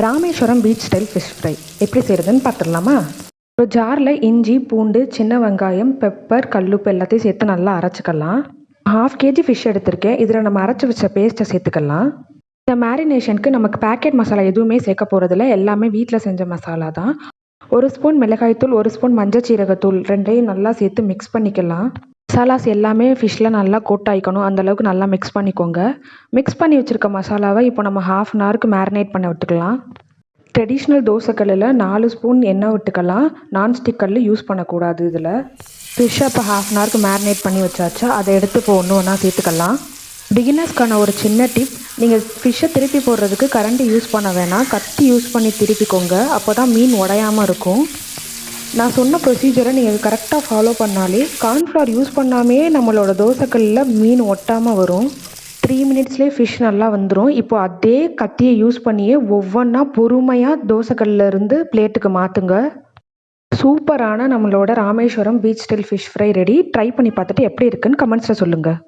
Rameswaram beach style fish fry எப்படி செய்கிறதுன்னு பார்த்துடலாமா? ஒரு ஜாரில் இஞ்சி, பூண்டு, சின்ன வெங்காயம், பெப்பர், கல்லுப்பு எல்லாத்தையும் சேர்த்து நல்லா அரைச்சிக்கலாம். 1/2 kg ஃபிஷ் எடுத்திருக்கேன். இதில் நம்ம அரைச்சி வச்ச பேஸ்ட்டை சேர்த்துக்கலாம். இந்த மேரினேஷனுக்கு நமக்கு பேக்கெட் மசாலா எதுவுமே சேர்க்க போகிறதில்ல, எல்லாமே வீட்டில் செஞ்ச மசாலா தான். 1 ஸ்பூன் மிளகாய்த்தூள், 1 ஸ்பூன் மஞ்சள் சீரகத்தூள் ரெண்டையும் நல்லா சேர்த்து மிக்ஸ் பண்ணிக்கலாம். மசாலாஸ் எல்லாமே ஃபிஷ்ஷில் நல்லா கோட் ஆகிக்கணும், அந்தளவுக்கு நல்லா மிக்ஸ் பண்ணிக்கோங்க. மிக்ஸ் பண்ணி வச்சுருக்க மசாலாவை இப்போ நம்ம 1/2 அன் ஹவருக்கு மேரினேட் பண்ண விட்டுக்கலாம். ட்ரெடிஷ்னல் தோசைக்கல்லில் 4 ஸ்பூன் எண்ணெய் விட்டுக்கலாம். நான்ஸ்டிக் கல் யூஸ் பண்ணக்கூடாது. இதில் ஃபிஷ்ஷை இப்போ 1/2 அன் ஹவருக்கு மேரினேட் பண்ணி வச்சாச்சா, அதை எடுத்து இப்போ ஒன்று ஒன்றா சேர்த்துக்கலாம். பிகினர்ஸ்க்கான ஒரு சின்ன டிப், நீங்கள் ஃபிஷ்ஷை திருப்பி போடுறதுக்கு கரண்டி யூஸ் பண்ண வேணாம், கத்தி யூஸ் பண்ணி திருப்பிக்கோங்க. அப்போ தான் மீன் உடையாமல் இருக்கும். நான் சொன்ன ப்ரொசீஜரை நீங்கள் கரெக்டாக ஃபாலோ பண்ணாலே கார்ன்ஃப்ளவர் யூஸ் பண்ணாமே நம்மளோட தோசைக்கல்லில் மீன் ஒட்டாமல் வரும். 3 மினிட்ஸ்லேயே ஃபிஷ் நல்லா வந்துடும். இப்போது அதே கத்தியை யூஸ் பண்ணியே ஒவ்வொன்றா பொறுமையாக தோசைக்கல்லில் இருந்து பிளேட்டுக்கு மாற்றுங்க. சூப்பரான நம்மளோட Rameswaram beach style fish fry ready. Try பண்ணி பார்த்துட்டு எப்படி இருக்குன்னு கமெண்ட்ஸில் சொல்லுங்கள்.